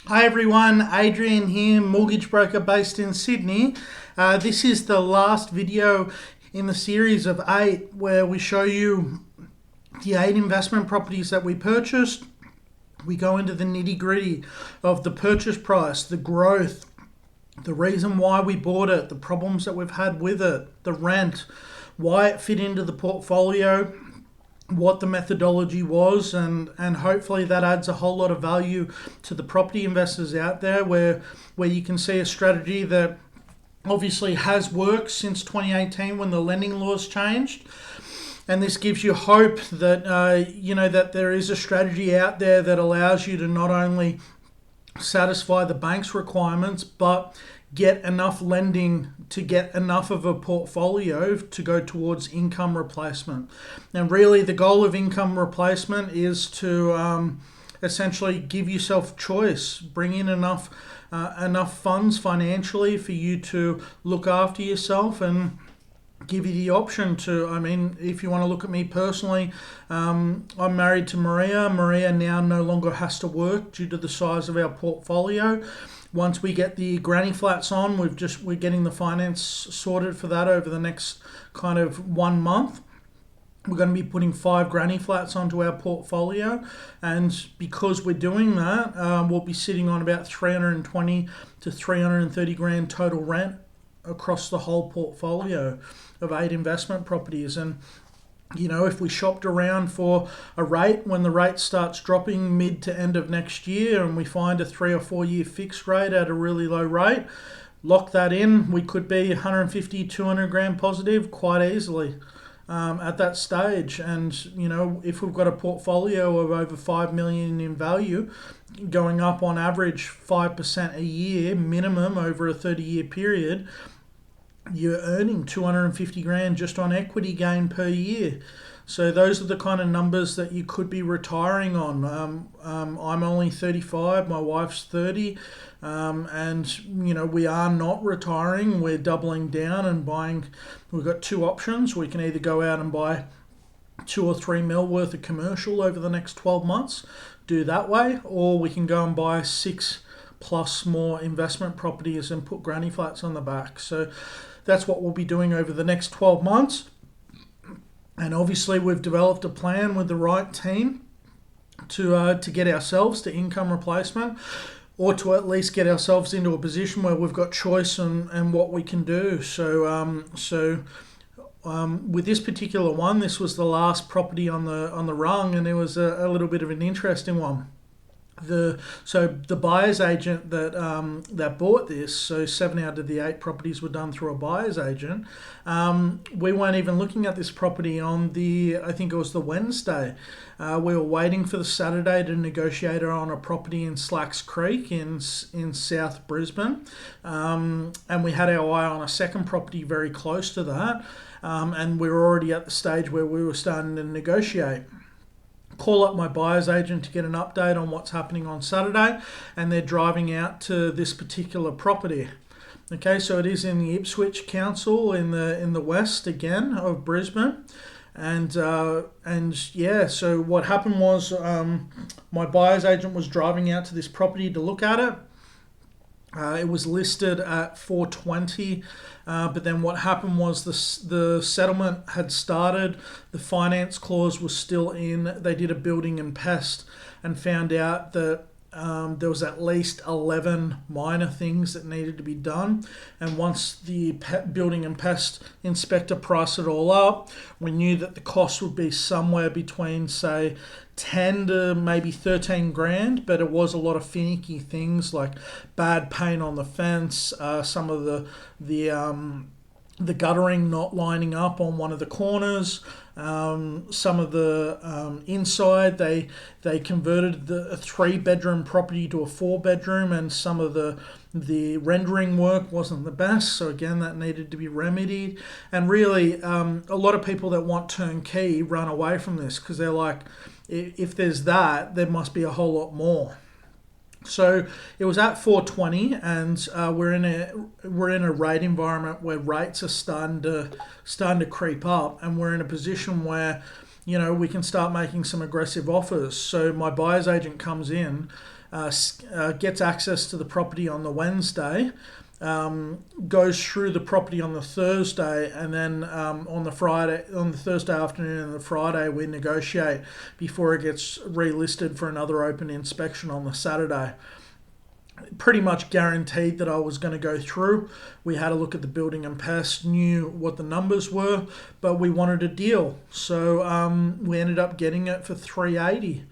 Hi everyone, Adrian here, mortgage broker based in Sydney. This is the last video in the series of 8 where we show you the 8 investment properties that we purchased. We go into the nitty gritty of the purchase price, the growth, the reason why we bought it, the problems that we've had with it, the rent, why it fit into the portfolio, what the methodology was, and hopefully that adds a whole lot of value to the property investors out there where you can see a strategy that obviously has worked since 2018 when the lending laws changed. And this gives you hope that that there is a strategy out there that allows you to not only satisfy the bank's requirements but get enough lending to get enough of a portfolio to go towards income replacement. And really the goal of income replacement is to essentially give yourself choice, bring in enough funds financially for you to look after yourself and give you the option to, if you want to look at me personally, I'm married to Maria. Maria now no longer has to work due to the size of our portfolio. Once we get the granny flats on, we're getting the finance sorted for that over the next kind of 1 month. We're going to be putting 5 granny flats onto our portfolio, and because we're doing that, we'll be sitting on about 320 to 330 grand total rent across the whole portfolio of 8 investment properties. And if we shopped around for a rate, when the rate starts dropping mid to end of next year and we find a 3 or 4 year fixed rate at a really low rate, lock that in, we could be 150, 200 grand positive quite easily at that stage. And if we've got a portfolio of over 5 million in value, going up on average 5% a year minimum over a 30-year period, you're earning 250 grand just on equity gain per year. So those are the kind of numbers that you could be retiring on. I'm only 35, my wife's 30, and we are not retiring. We're doubling down and buying. We've got 2 options. We can either go out and buy 2 or 3 mil worth of commercial over the next 12 months, do that way, or we can go and buy 6 plus more investment properties and put granny flats on the back. So that's what we'll be doing over the next 12 months. And obviously we've developed a plan with the right team to get ourselves to income replacement, or to at least get ourselves into a position where we've got choice and what we can do. So with this particular one, this was the last property on the rung, and it was a little bit of an interesting one. So the buyer's agent that bought this, so 7 out of the 8 properties were done through a buyer's agent. We weren't even looking at this property on I think it was the Wednesday. We were waiting for the Saturday to negotiate on a property in Slacks Creek in South Brisbane, and we had our eye on a second property very close to that, and we were already at the stage where we were starting to negotiate. Call up my buyer's agent to get an update on what's happening on Saturday, and they're driving out to this particular property. Okay, so it is in the Ipswich Council in the west again of Brisbane, and yeah. So what happened was my buyer's agent was driving out to this property to look at it. It was listed at 420, but then what happened was the settlement had started, the finance clause was still in. They did a building and pest and found out that there was at least 11 minor things that needed to be done. And once the building and pest inspector priced it all up, we knew that the cost would be somewhere between, say, 10 to maybe 13 grand, but it was a lot of finicky things like bad paint on the fence, some of the guttering not lining up on one of the corners, some of the inside they converted a 3-bedroom property to a 4-bedroom, and some of the rendering work wasn't the best, so again that needed to be remedied. And really a lot of people that want turnkey run away from this because they're like, if there's that, there must be a whole lot more. So it was at 420, and we're in a rate environment where rates are starting to creep up, and we're in a position where we can start making some aggressive offers. So my buyer's agent comes in gets access to the property on the Wednesday, goes through the property on the Thursday, and then on the Thursday afternoon and the Friday, we negotiate before it gets relisted for another open inspection on the Saturday. Pretty much guaranteed that I was going to go through. We had a look at the building and pest, knew what the numbers were, but we wanted a deal. So we ended up getting it for $380,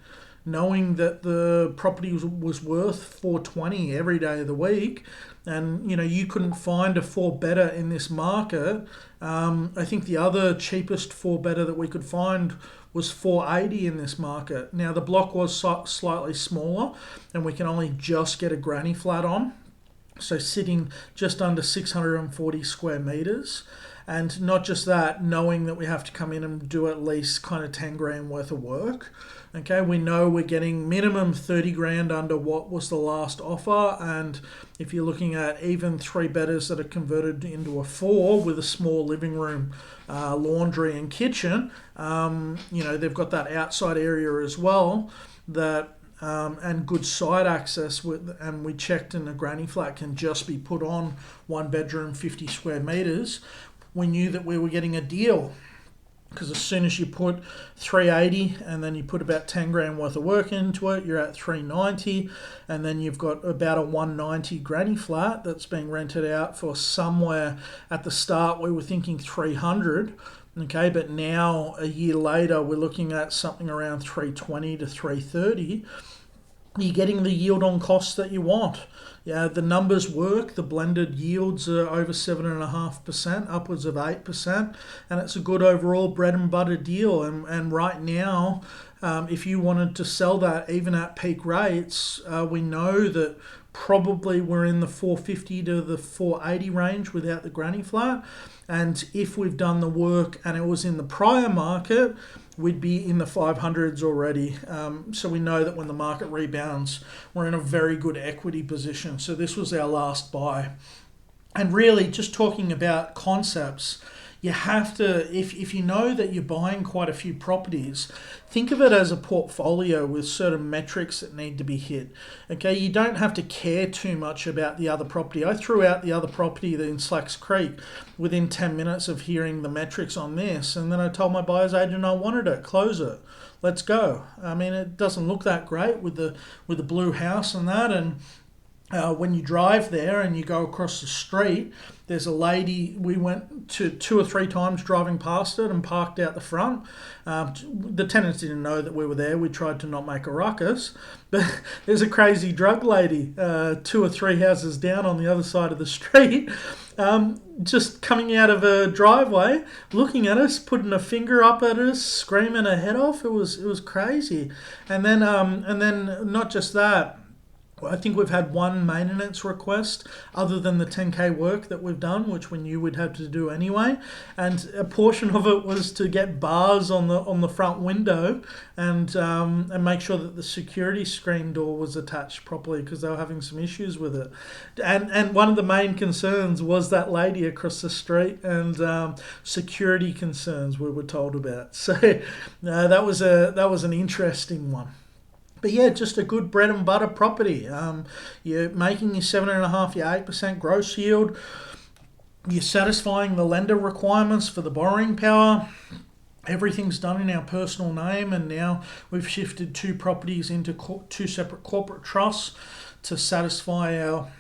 knowing that the property was worth $420 every day of the week. And you couldn't find a four better in this market. I think the other cheapest four better that we could find was $480 in this market. Now the block was slightly smaller, and we can only just get a granny flat on, so sitting just under 640 square meters. And not just that, knowing that we have to come in and do at least kind of 10 grand worth of work. Okay, we know we're getting minimum 30 grand under what was the last offer. And if you're looking at even three bedders that are converted into a four with a small living room, laundry and kitchen, they've got that outside area as well, that and good side access and we checked, and a granny flat can just be put on 1 bedroom, 50 square meters. We knew that we were getting a deal, because as soon as you put 380 and then you put about 10 grand worth of work into it, you're at 390, and then you've got about a 190 granny flat that's being rented out for somewhere. At the start we were thinking 300, okay, but now a year later we're looking at something around 320 to 330. You're getting the yield on cost that you want. Yeah, the numbers work. The blended yields are over 7.5%, upwards of 8%, and it's a good overall bread and butter deal. And right now, if you wanted to sell that even at peak rates, we know that probably we're in the 450 to the 480 range without the granny flat. And if we've done the work and it was in the prior market, we'd be in the 500s already. So we know that when the market rebounds, we're in a very good equity position. So this was our last buy. And really, just talking about concepts, you have to, if you know that you're buying quite a few properties, think of it as a portfolio with certain metrics that need to be hit. Okay, you don't have to care too much about the other property. I threw out the other property in Slacks Creek within 10 minutes of hearing the metrics on this, and then I told my buyers agent I wanted it, close it, let's go. I mean, it doesn't look that great with the blue house and that, and when you drive there and you go across the street, there's a lady, we went to 2 or 3 times driving past it and parked out the front. The tenants didn't know that we were there. We tried to not make a ruckus. But there's a crazy drug lady 2 or 3 houses down on the other side of the street, just coming out of a driveway, looking at us, putting a finger up at us, screaming her head off. It was crazy. And then not just that, I think we've had one maintenance request other than the 10K work that we've done, which we knew we'd have to do anyway. And a portion of it was to get bars on the front window and make sure that the security screen door was attached properly, because they were having some issues with it. And one of the main concerns was that lady across the street, and security concerns we were told about. So that was an interesting one. But yeah, just a good bread and butter property. You're making your 7.5%, your 8% gross yield. You're satisfying the lender requirements for the borrowing power. Everything's done in our personal name, and now we've shifted 2 properties into 2 separate corporate trusts to satisfy our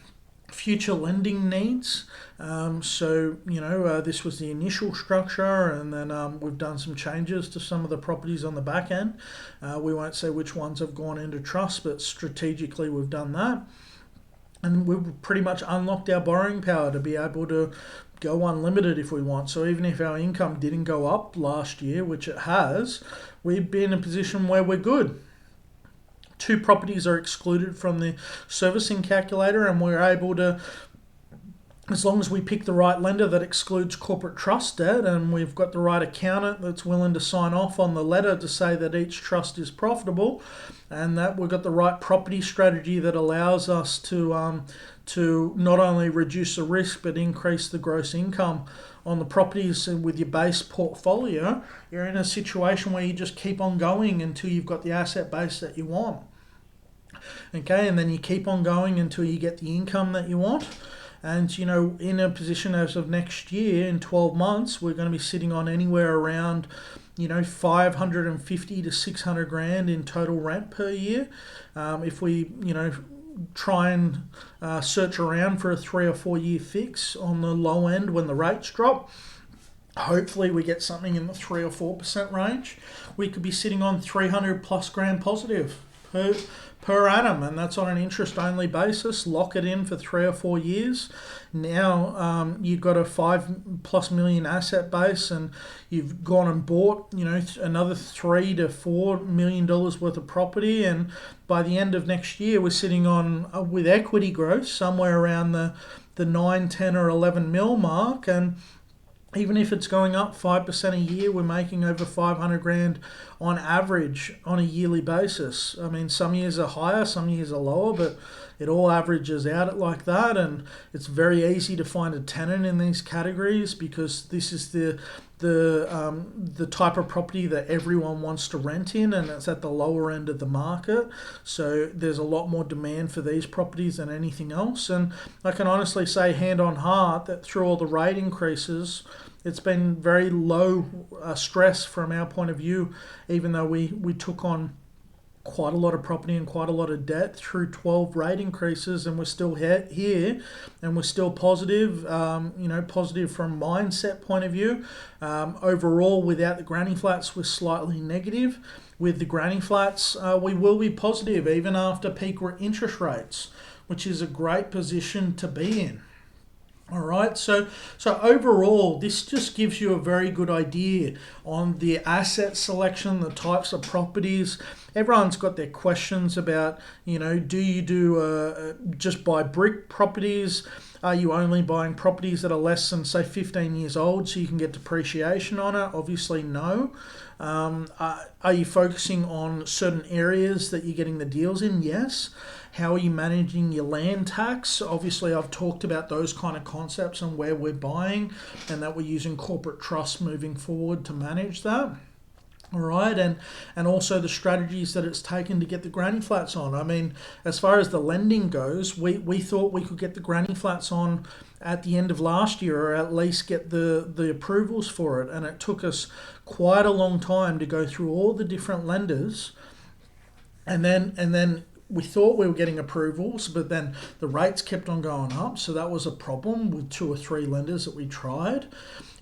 future lending needs. This was the initial structure, and then we've done some changes to some of the properties on the back end. We won't say which ones have gone into trust, but strategically we've done that. And we've pretty much unlocked our borrowing power to be able to go unlimited if we want. So even if our income didn't go up last year, which it has, we'd be in a position where we're good. 2 properties are excluded from the servicing calculator, and we're able to, as long as we pick the right lender that excludes corporate trust debt, and we've got the right accountant that's willing to sign off on the letter to say that each trust is profitable, and that we've got the right property strategy that allows us to not only reduce the risk but increase the gross income on the properties. And with your base portfolio, you're in a situation where you just keep on going until you've got the asset base that you want. Okay, and then you keep on going until you get the income that you want. And, you know, in a position as of next year, in 12 months, we're going to be sitting on anywhere around, you know, 550 to 600 grand in total rent per year. If we, you know, try and search around for a 3 or 4 year fix on the low end when the rates drop, hopefully we get something in the 3 or 4% range. We could be sitting on 300 plus grand positive per annum, and that's on an interest only basis. Lock it in for 3 or 4 years. Now you've got a $5+ million asset base, and you've gone and bought, you know, another $3 to $4 million worth of property, and by the end of next year we're sitting on with equity growth somewhere around the 9, 10 or 11 mil mark. And even if it's going up 5% a year, we're making over 500 grand on average on a yearly basis. I mean, some years are higher, some years are lower, but it all averages out at like that. And it's very easy to find a tenant in these categories because this is the type of property that everyone wants to rent in, and it's at the lower end of the market. So there's a lot more demand for these properties than anything else. And I can honestly say, hand on heart, that through all the rate increases, it's been very low stress from our point of view, even though we took on quite a lot of property and quite a lot of debt through 12 rate increases, and we're still here and we're still positive, you know, positive from mindset point of view. Overall, without the granny flats, we're slightly negative. With the granny flats, we will be positive even after peak interest rates, which is a great position to be in. All right, so overall, this just gives you a very good idea on the asset selection, the types of properties. Everyone's got their questions about, you know, do you do just buy brick properties? Are you only buying properties that are less than, say, 15 years old so you can get depreciation on it? Obviously, no. Are you focusing on certain areas that you're getting the deals in? Yes. How are you managing your land tax? Obviously, I've talked about those kind of concepts and where we're buying, and that we're using corporate trusts moving forward to manage that. All right, and also the strategies that it's taken to get the granny flats on. I mean, as far as the lending goes, we thought we could get the granny flats on at the end of last year, or at least get the approvals for it. And it took us quite a long time to go through all the different lenders, and then we thought we were getting approvals, but then the rates kept on going up. So that was a problem with 2 or 3 lenders that we tried.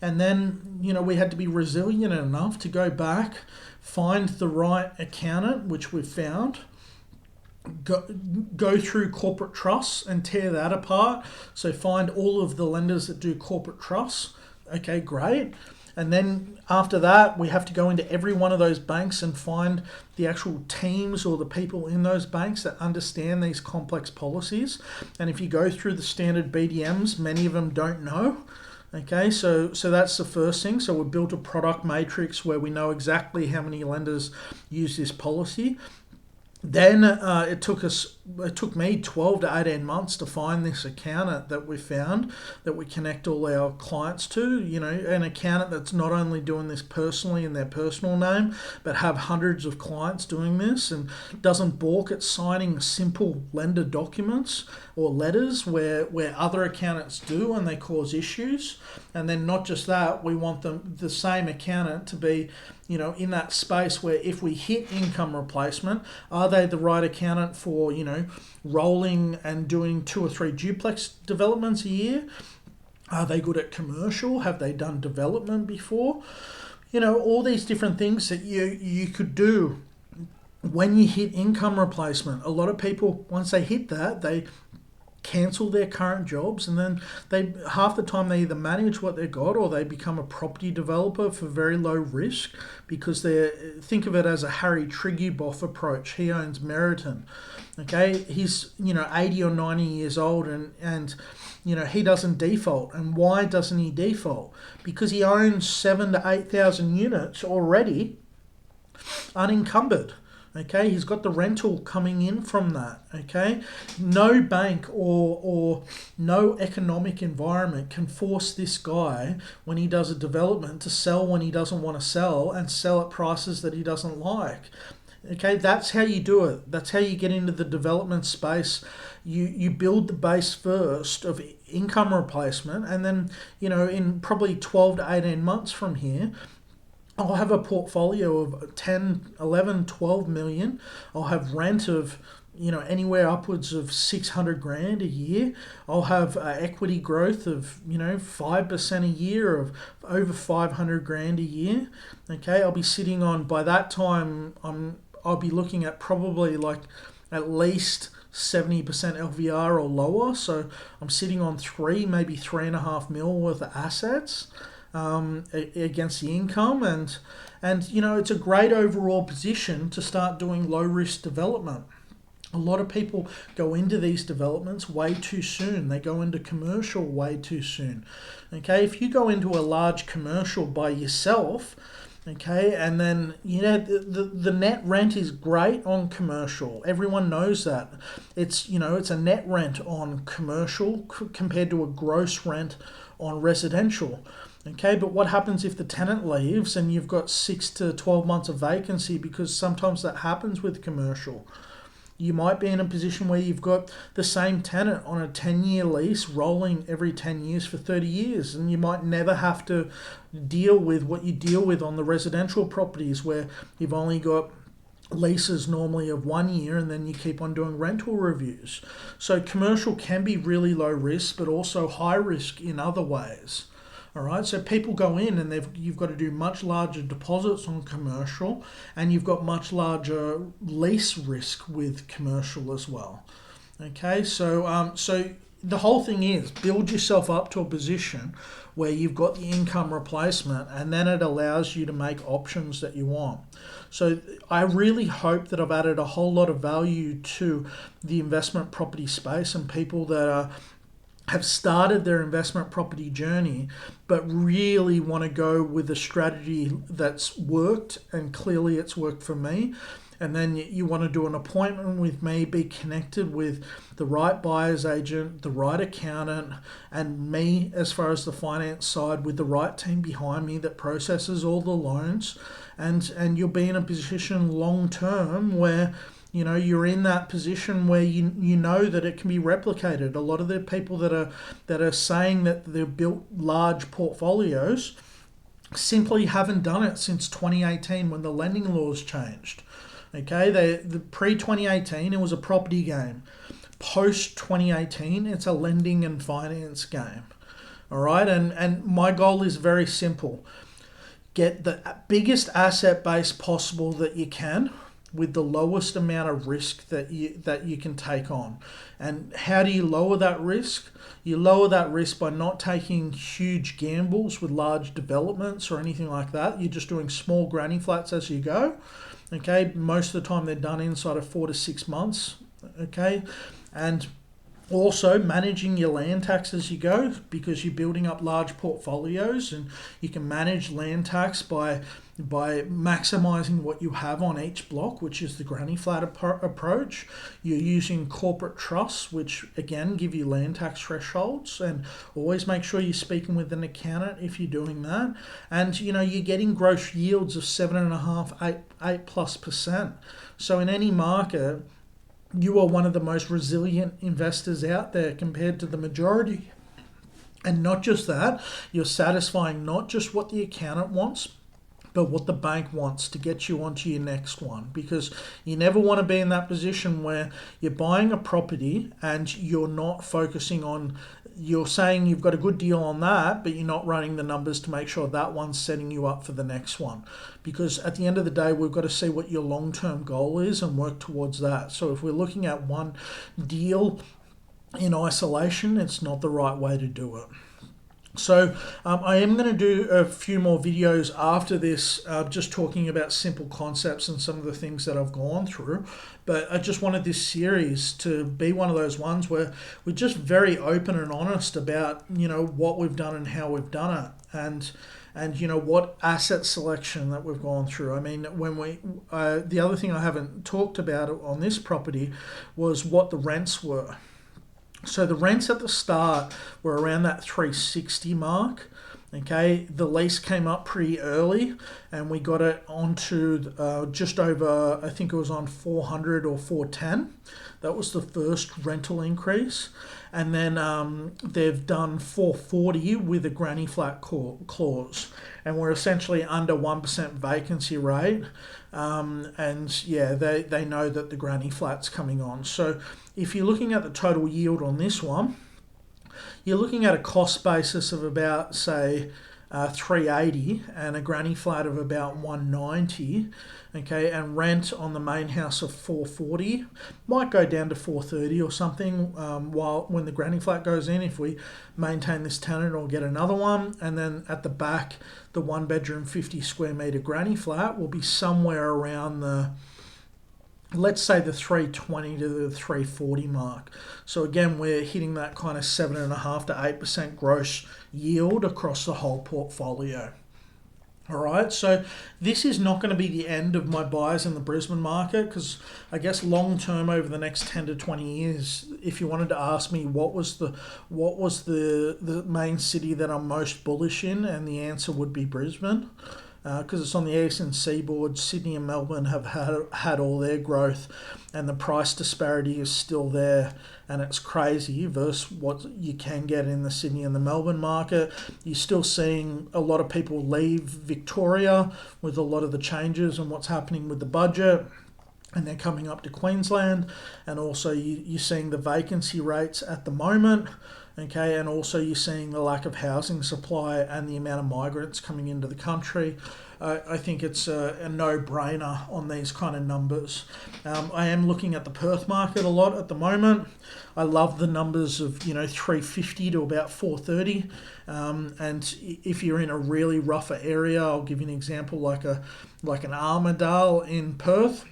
And then, you know, we had to be resilient enough to go back, find the right accountant, which we've found, go through corporate trusts and tear that apart. So find all of the lenders that do corporate trusts. Okay, great. And then after that, we have to go into every one of those banks and find the actual teams or the people in those banks that understand these complex policies. And if you go through the standard BDMs, many of them don't know. Okay, so that's the first thing. So we built a product matrix where we know exactly how many lenders use this policy. Then it took me 12 to 18 months to find this accountant that we found, that we connect all our clients to. You know, an accountant that's not only doing this personally in their personal name, but have hundreds of clients doing this, and doesn't balk at signing simple lender documents or letters where other accountants do, and they cause issues. And then not just that, we want the same accountant to be, you know, in that space where if we hit income replacement, are they the right accountant for, you know, rolling and doing 2 or 3 duplex developments a year? Are they good at commercial? Have they done development before? You know, all these different things that you could do when you hit income replacement. A lot of people, once they hit that, they cancel their current jobs, and then they half the time they either manage what they've got or they become a property developer for very low risk, because they think of it as a Harry Triguboff approach. He owns Meriton. Okay, he's, you know, 80 or 90 years old, and you know, he doesn't default. And why doesn't he default? Because he owns 7,000 to 8,000 units already unencumbered. Okay, he's got the rental coming in from that. Okay, no bank or no economic environment can force this guy, when he does a development, to sell when he doesn't want to sell and sell at prices that he doesn't like. Okay, that's how you do it. That's how you get into the development space. You build the base first of income replacement, and then, in probably 12 to 18 months from here, I'll have a portfolio of 10, 11, 12 million. I'll have rent of, anywhere upwards of 600 grand a year. I'll have equity growth of, 5% a year, of over 500 grand a year. Okay, I'll be sitting on, by that time, I'll be looking at probably like at least 70% LVR or lower. So I'm sitting on maybe 3.5 mil worth of assets against the income, and it's a great overall position to start doing low risk development. A lot of people go into these developments way too soon. They go into commercial way too soon. Okay, if you go into a large commercial by yourself, okay, and then the net rent is great on commercial. Everyone knows that. It's a net rent on commercial compared to a gross rent on residential. Okay, but what happens if the tenant leaves and you've got 6 to 12 months of vacancy? Because sometimes that happens with commercial. You might be in a position where you've got the same tenant on a 10-year lease rolling every 10 years for 30 years, and you might never have to deal with what you deal with on the residential properties, where you've only got leases normally of 1 year, and then you keep on doing rental reviews. So commercial can be really low risk, but also high risk in other ways. All right, so people go in and you've got to do much larger deposits on commercial, and you've got much larger lease risk with commercial as well. Okay, so the whole thing is build yourself up to a position where you've got the income replacement, and then it allows you to make options that you want. So I really hope that I've added a whole lot of value to the investment property space, and people that have started their investment property journey but really want to go with a strategy that's worked, and clearly it's worked for me. And then you want to do an appointment with me, be connected with the right buyer's agent, the right accountant, and me as far as the finance side, with the right team behind me that processes all the loans. And you'll be in a position long term where you're in that position where you know that it can be replicated. A lot of the people that are saying that they've built large portfolios simply haven't done it since 2018, when the lending laws changed. Okay, the pre-2018 it was a property game. Post 2018 it's a lending and finance game. All right, and my goal is very simple: get the biggest asset base possible that you can, with the lowest amount of risk that you can take on. And how do you lower that risk? You lower that risk by not taking huge gambles with large developments or anything like that. You're just doing small granny flats as you go. Okay, most of the time they're done inside of 4 to 6 months. Okay, and also managing your land tax as you go, because you're building up large portfolios, and you can manage land tax by maximizing what you have on each block, which is the granny flat approach. You're using corporate trusts, which again give you land tax thresholds, and always make sure you're speaking with an accountant if you're doing that. And you're getting gross yields of 7.5%, 8+%. So in any market, you are one of the most resilient investors out there compared to the majority. And not just that, you're satisfying not just what the accountant wants, but what the bank wants to get you onto your next one. Because you never want to be in that position where you're buying a property and you're not focusing on, you're saying you've got a good deal on that, but you're not running the numbers to make sure that one's setting you up for the next one. Because at the end of the day, we've got to see what your long-term goal is and work towards that. So if we're looking at one deal in isolation, it's not the right way to do it. So I am going to do a few more videos after this, just talking about simple concepts and some of the things that I've gone through. But I just wanted this series to be one of those ones where we're just very open and honest about, what we've done and how we've done it. And what asset selection that we've gone through. I mean, when the other thing I haven't talked about on this property was what the rents were. So the rents at the start were around that 360 mark. Okay, the lease came up pretty early, and we got it onto just over, I think it was on 400 or 410. That was the first rental increase. And then they've done 440 with a granny flat clause. And we're essentially under 1% vacancy rate. And yeah, they know that the granny flat's coming on. So if you're looking at the total yield on this one, you're looking at a cost basis of about, say, 380 and a granny flat of about 190. Okay, and rent on the main house of 440, might go down to 430 or something, while when the granny flat goes in, if we maintain this tenant or get another one. And then at the back, the 1 bedroom 50 square meter granny flat will be somewhere around the, let's say, the 320 to the 340 mark. So again, we're hitting that kind of 7.5% to 8% gross yield across the whole portfolio. All right, so this is not going to be the end of my buys in the Brisbane market, because I guess long term, over the next 10 to 20 years, if you wanted to ask me what was the main city that I'm most bullish in, and the answer would be Brisbane. Because it's on the eastern seaboard. Sydney and Melbourne have had all their growth, and the price disparity is still there, and it's crazy versus what you can get in the Sydney and the Melbourne market. You're still seeing a lot of people leave Victoria with a lot of the changes and what's happening with the budget, and they're coming up to Queensland. And also you're seeing the vacancy rates at the moment. Okay, and also you're seeing the lack of housing supply and the amount of migrants coming into the country. I think it's a no-brainer on these kind of numbers. I am looking at the Perth market a lot at the moment. I love the numbers of 350 to about 430. And if you're in a really rougher area, I'll give you an example, like an Armidale in Perth.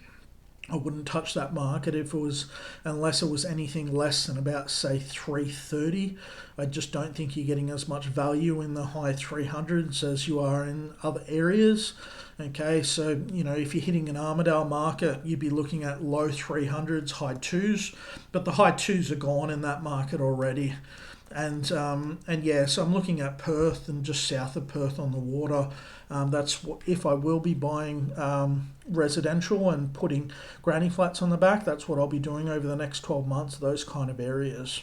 I wouldn't touch that market unless it was anything less than about, say, 330. I just don't think you're getting as much value in the high 300s as you are in other areas. Okay, so if you're hitting an Armidale market, you'd be looking at low 300s, high 2s, but the high 2s are gone in that market already. And yeah, so I'm looking at Perth and just south of Perth on the water. That's what, if I will be buying residential and putting granny flats on the back, that's what I'll be doing over the next 12 months, those kind of areas.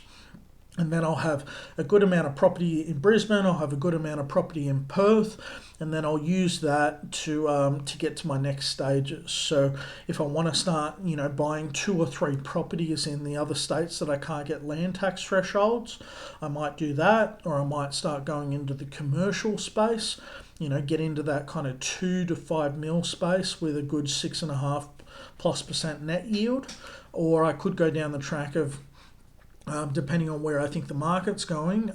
And then I'll have a good amount of property in Brisbane, I'll have a good amount of property in Perth, and then I'll use that to get to my next stages. So if I want to start, buying 2 or 3 properties in the other states that I can't get land tax thresholds, I might do that, or I might start going into the commercial space, get into that kind of 2 to 5 mil space with a good 6.5+% net yield, or I could go down the track of, depending on where I think the market's going,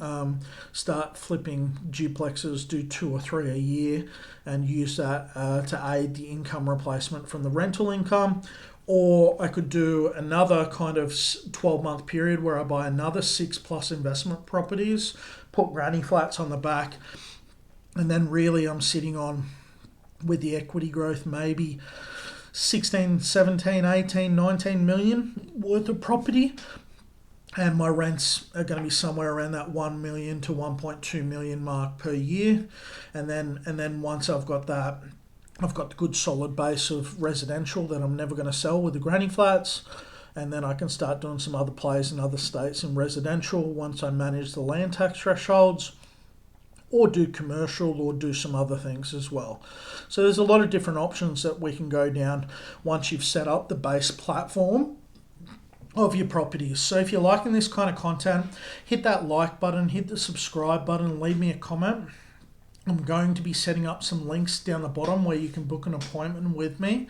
start flipping duplexes, do 2 or 3 a year, and use that to aid the income replacement from the rental income. Or I could do another kind of 12-month period where I buy another 6+ investment properties, put granny flats on the back, and then really I'm sitting on, with the equity growth, maybe 16, 17, 18, 19 million worth of property. And my rents are going to be somewhere around that 1 million to 1.2 million mark per year. And then once I've got that, I've got the good solid base of residential that I'm never going to sell with the granny flats. And then I can start doing some other plays in other states in residential once I manage the land tax thresholds, or do commercial, or do some other things as well. So there's a lot of different options that we can go down once you've set up the base platform of your properties. So if you're liking this kind of content, hit that like button, hit the subscribe button, leave me a comment. I'm going to be setting up some links down the bottom where you can book an appointment with me.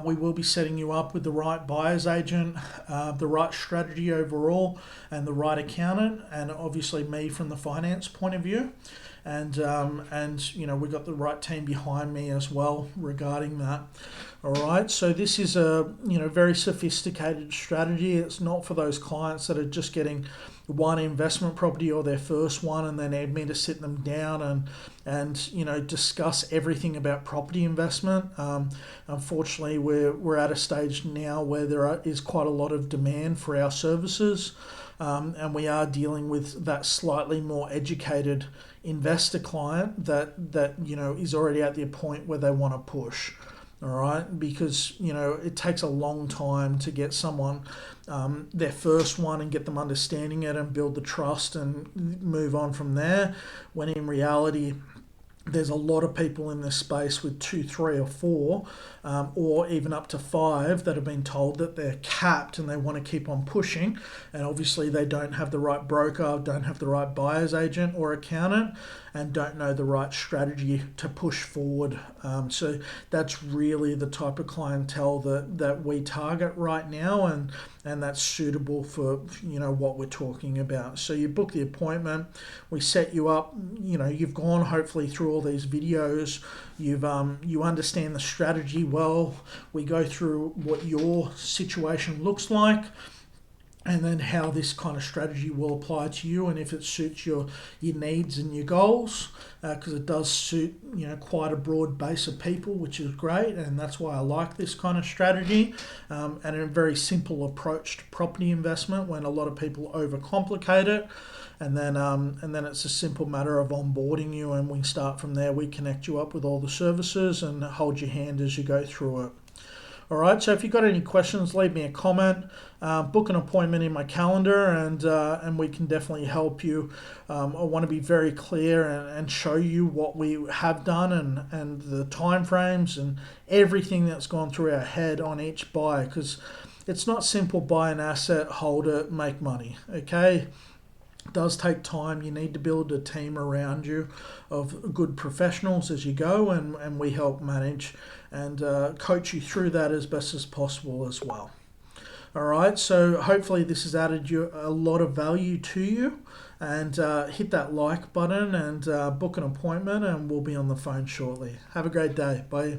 We will be setting you up with the right buyer's agent, the right strategy overall, and the right accountant, and obviously me from the finance point of view. And we've got the right team behind me as well regarding that. All right, so this is a very sophisticated strategy. It's not for those clients that are just getting one investment property or their first one and they need me to sit them down and discuss everything about property investment. Unfortunately, we're at a stage now where there is quite a lot of demand for our services. and we are dealing with that slightly more educated investor client that is already at the point where they want to push. All right, because it takes a long time to get someone their first one and get them understanding it and build the trust and move on from there, when in reality there's a lot of people in this space with 2, 3, or 4, or even up to 5 that have been told that they're capped and they want to keep on pushing. And obviously, they don't have the right broker, don't have the right buyer's agent or accountant, and don't know the right strategy to push forward. So that's really the type of clientele that we target right now, and that's suitable for what we're talking about. So you book the appointment, we set you up. You've gone hopefully through all these videos. You understand the strategy well. We go through what your situation looks like, and then how this kind of strategy will apply to you, and if it suits your needs and your goals, because it does suit quite a broad base of people, which is great, and that's why I like this kind of strategy, and a very simple approach to property investment when a lot of people overcomplicate it. And then it's a simple matter of onboarding you, and we start from there. We connect you up with all the services and hold your hand as you go through it. All right, so if you've got any questions, leave me a comment, book an appointment in my calendar, and we can definitely help you. I want to be very clear and show you what we have done and the time frames and everything that's gone through our head on each buy, because it's not simple: buy an asset, hold it, make money, okay? It does take time. You need to build a team around you of good professionals as you go, and we help manage and coach you through that as best as possible as well. All right, so hopefully this has added you a lot of value to you, and hit that like button and book an appointment, and we'll be on the phone shortly. Have a great day. Bye.